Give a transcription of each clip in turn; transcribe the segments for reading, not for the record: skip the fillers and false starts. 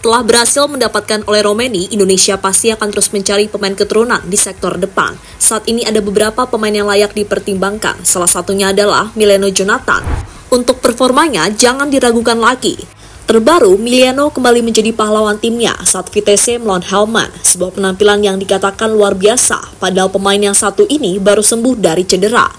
Setelah berhasil mendapatkan Ole Romeni, Indonesia pasti akan terus mencari pemain keturunan di sektor depan. Saat ini ada beberapa pemain yang layak dipertimbangkan, salah satunya adalah Mileno Jonathan. Untuk performanya, jangan diragukan lagi. Terbaru, Mileno kembali menjadi pahlawan timnya saat Vitesse melawan Helmand, sebuah penampilan yang dikatakan luar biasa, padahal pemain yang satu ini baru sembuh dari cedera.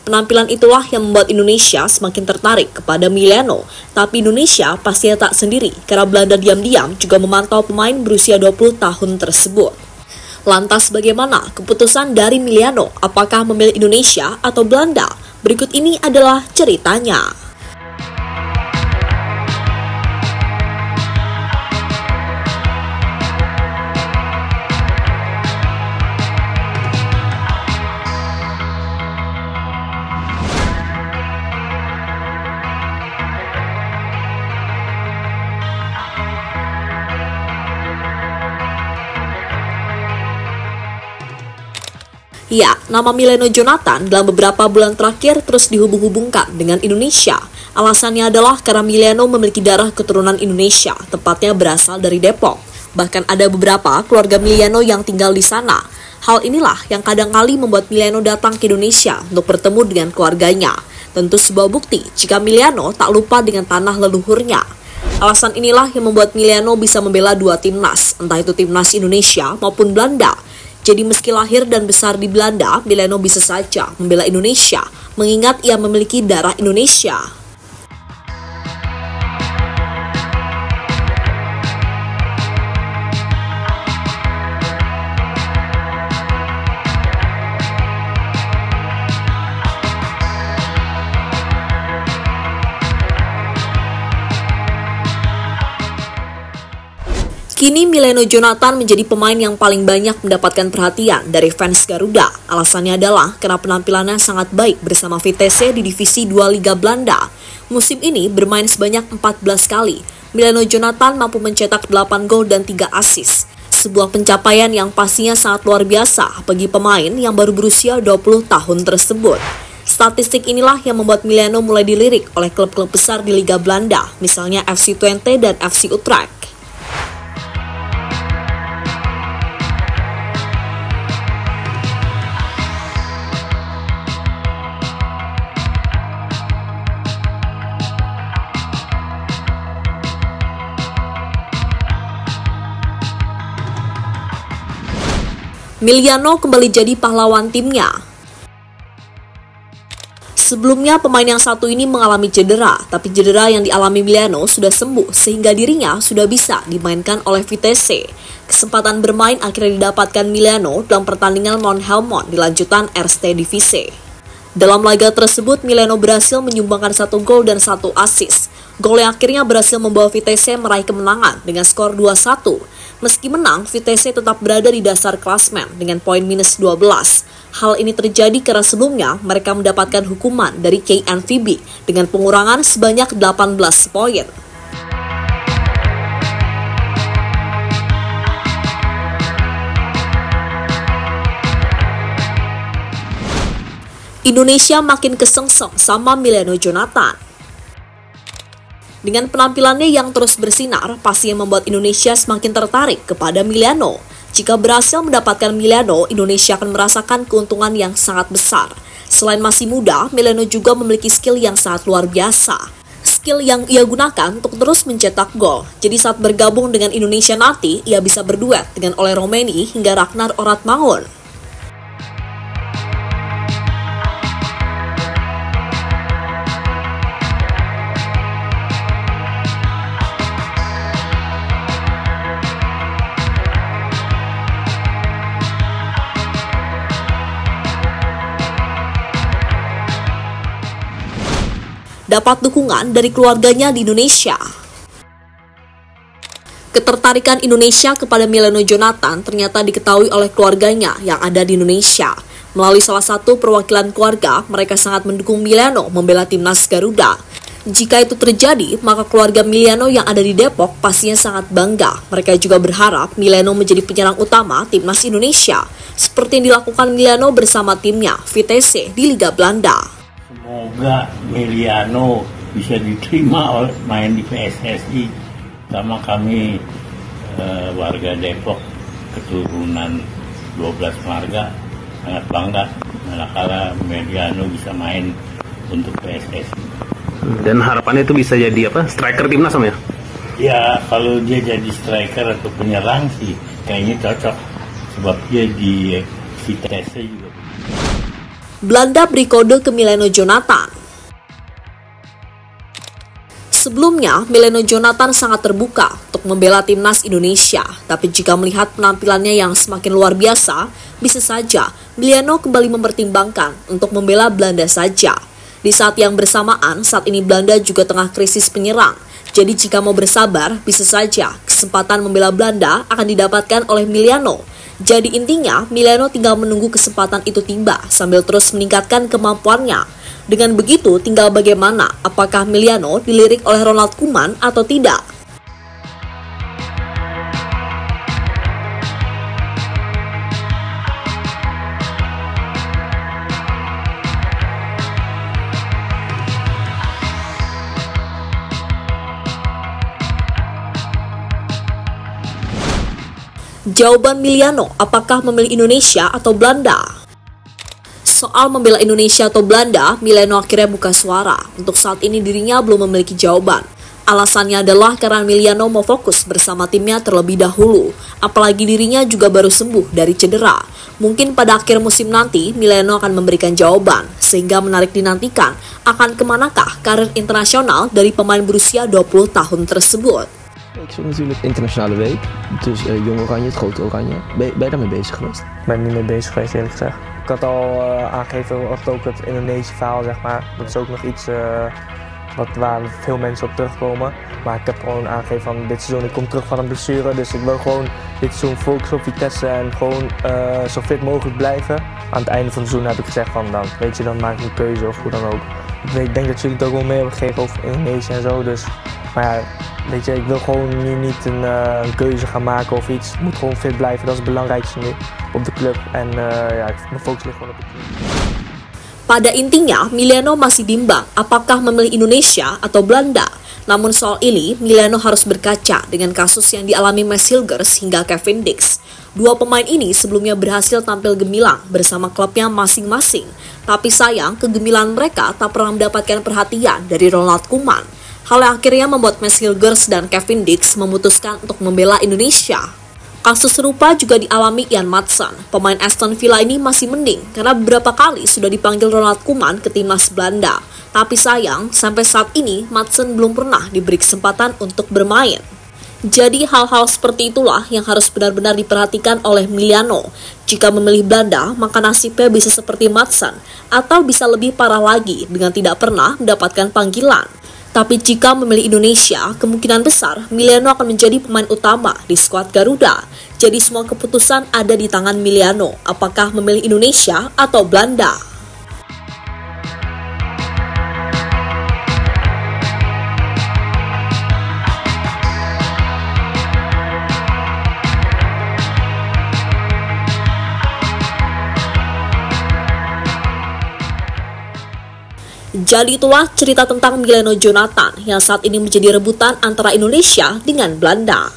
Penampilan itulah yang membuat Indonesia semakin tertarik kepada Mileno. Tapi Indonesia pastinya tak sendiri, karena Belanda diam-diam juga memantau pemain berusia 20 tahun tersebut. Lantas bagaimana keputusan dari Mileno? Apakah memilih Indonesia atau Belanda? Berikut ini adalah ceritanya. Ya, nama Mileno Jonathan dalam beberapa bulan terakhir terus dihubung-hubungkan dengan Indonesia. Alasannya adalah karena Mileno memiliki darah keturunan Indonesia, tepatnya berasal dari Depok. Bahkan ada beberapa keluarga Mileno yang tinggal di sana. Hal inilah yang kadang kali membuat Mileno datang ke Indonesia untuk bertemu dengan keluarganya. Tentu sebuah bukti jika Mileno tak lupa dengan tanah leluhurnya. Alasan inilah yang membuat Mileno bisa membela dua timnas, entah itu timnas Indonesia maupun Belanda. Jadi meski lahir dan besar di Belanda, Mileno bisa saja membela Indonesia, mengingat ia memiliki darah Indonesia. Kini Mileno Jonathan menjadi pemain yang paling banyak mendapatkan perhatian dari fans Garuda. Alasannya adalah karena penampilannya sangat baik bersama Vitesse di Divisi 2 Liga Belanda. Musim ini bermain sebanyak 14 kali. Mileno Jonathan mampu mencetak 8 gol dan 3 assist. Sebuah pencapaian yang pastinya sangat luar biasa bagi pemain yang baru berusia 20 tahun tersebut. Statistik inilah yang membuat Mileno mulai dilirik oleh klub-klub besar di Liga Belanda, misalnya FC Twente dan FC Utrecht. Mileno kembali jadi pahlawan timnya. Sebelumnya pemain yang satu ini mengalami cedera, tapi cedera yang dialami Mileno sudah sembuh sehingga dirinya sudah bisa dimainkan oleh Vitesse. Kesempatan bermain akhirnya didapatkan Mileno dalam pertandingan melawan Helmond di lanjutan Eerste Divisie. Dalam laga tersebut, Mileno berhasil menyumbangkan 1 gol dan 1 assist. Gol yang akhirnya berhasil membawa Vitesse meraih kemenangan dengan skor 2-1. Meski menang, Vitesse tetap berada di dasar klasmen dengan poin minus 12. Hal ini terjadi karena sebelumnya mereka mendapatkan hukuman dari KNVB dengan pengurangan sebanyak 18 poin. Indonesia makin kesengsem sama Mileno Jonathan. Dengan penampilannya yang terus bersinar, pastinya membuat Indonesia semakin tertarik kepada Mileno. Jika berhasil mendapatkan Mileno, Indonesia akan merasakan keuntungan yang sangat besar. Selain masih muda, Mileno juga memiliki skill yang sangat luar biasa. Skill yang ia gunakan untuk terus mencetak gol. Jadi saat bergabung dengan Indonesia nanti, ia bisa berduet dengan Ole Romeni hingga Ragnar Oratmangun. Dapat dukungan dari keluarganya di Indonesia. Ketertarikan Indonesia kepada Mileno Jonathan ternyata diketahui oleh keluarganya yang ada di Indonesia. Melalui salah satu perwakilan keluarga, mereka sangat mendukung Mileno membela timnas Garuda. Jika itu terjadi, maka keluarga Mileno yang ada di Depok pastinya sangat bangga. Mereka juga berharap Mileno menjadi penyerang utama timnas Indonesia, seperti yang dilakukan Mileno bersama timnya, Vitesse, di Liga Belanda. Semoga Mileno bisa diterima main di PSSI, sama kami warga Depok keturunan 12 marga sangat bangga manakala Meliano bisa main untuk PSSI. Dan harapannya itu bisa jadi striker timnas sama ya? Ya kalau dia jadi striker atau penyerang sih kayaknya cocok sebab dia di Vitesse juga. Belanda beri kode ke Mileno Jonathan. Sebelumnya, Mileno Jonathan sangat terbuka untuk membela timnas Indonesia, tapi jika melihat penampilannya yang semakin luar biasa, bisa saja Mileno kembali mempertimbangkan untuk membela Belanda saja. Di saat yang bersamaan, saat ini Belanda juga tengah krisis penyerang. Jadi jika mau bersabar, bisa saja kesempatan membela Belanda akan didapatkan oleh Mileno. Jadi intinya, Mileno tinggal menunggu kesempatan itu tiba sambil terus meningkatkan kemampuannya. Dengan begitu, tinggal bagaimana apakah Mileno dilirik oleh Ronald Koeman atau tidak. Jawaban Mileno, apakah memilih Indonesia atau Belanda? Soal membela Indonesia atau Belanda, Mileno akhirnya buka suara. Untuk saat ini dirinya belum memiliki jawaban. Alasannya adalah karena Mileno mau fokus bersama timnya terlebih dahulu. Apalagi dirinya juga baru sembuh dari cedera. Mungkin pada akhir musim nanti, Mileno akan memberikan jawaban. Sehingga menarik dinantikan, akan kemanakah karir internasional dari pemain berusia 20 tahun tersebut. Ik zoek natuurlijk internationale week, dus Jong Oranje, het grote Oranje. Ben je daarmee bezig geweest? Ik ben niet mee bezig geweest, eerlijk gezegd. Ik had al aangegeven, ook het Indonesische verhaal, zeg maar. Dat is ook nog iets waar veel mensen op terugkomen. Maar ik heb gewoon aangegeven van dit seizoen, ik kom terug van een blessure. Dus ik wil gewoon dit seizoen focussen op Vitesse en gewoon zo fit mogelijk blijven. Aan het einde van het seizoen heb ik gezegd van dan, weet je, dan maak ik een keuze of hoe dan ook. Ik denk dat jullie het ook wel mee hebben gegeven over Indonesië en zo, dus... Maar ja, weet je, ik wil gewoon nu niet een keuze gaan maken of iets. Ik moet gewoon fit blijven, dat is het belangrijkste nu op de club. En mijn focus ligt gewoon op de club. Pada intinya, Mileno masih bimbang apakah memilih Indonesia atau Belanda. Namun soal ini, Mileno harus berkaca dengan kasus yang dialami Mads Hilgers hingga Kevin Dix. Dua pemain ini sebelumnya berhasil tampil gemilang bersama klubnya masing-masing. Tapi sayang, kegemilangan mereka tak pernah mendapatkan perhatian dari Ronald Koeman. Hal yang akhirnya membuat Mads Hilgers dan Kevin Dix memutuskan untuk membela Indonesia. Kasus serupa juga dialami Ian Maatsen. Pemain Aston Villa ini masih mending karena beberapa kali sudah dipanggil Ronald Koeman ke timnas Belanda. Tapi sayang, sampai saat ini Maatsen belum pernah diberi kesempatan untuk bermain. Jadi hal-hal seperti itulah yang harus benar-benar diperhatikan oleh Mileno. Jika memilih Belanda, maka nasibnya bisa seperti Maatsen, atau bisa lebih parah lagi dengan tidak pernah mendapatkan panggilan. Tapi jika memilih Indonesia, kemungkinan besar Mileno akan menjadi pemain utama di skuad Garuda. Jadi semua keputusan ada di tangan Mileno, apakah memilih Indonesia atau Belanda. Jadi itulah cerita tentang Mileno Jonathan yang saat ini menjadi rebutan antara Indonesia dengan Belanda.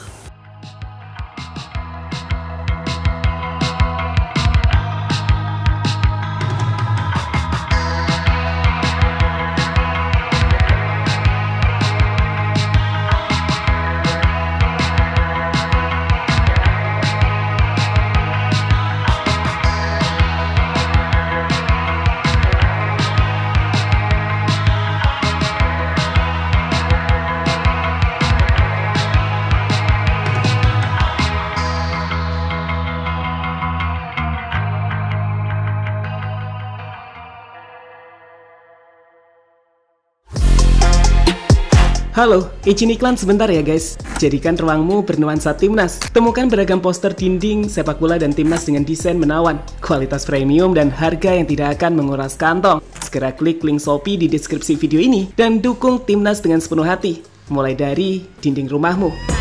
Halo, izin iklan sebentar ya guys. Jadikan ruangmu bernuansa timnas. Temukan beragam poster dinding, sepak bola dan timnas dengan desain menawan, kualitas premium dan harga yang tidak akan menguras kantong. Segera klik link Shopee di deskripsi video ini dan dukung timnas dengan sepenuh hati. Mulai dari dinding rumahmu.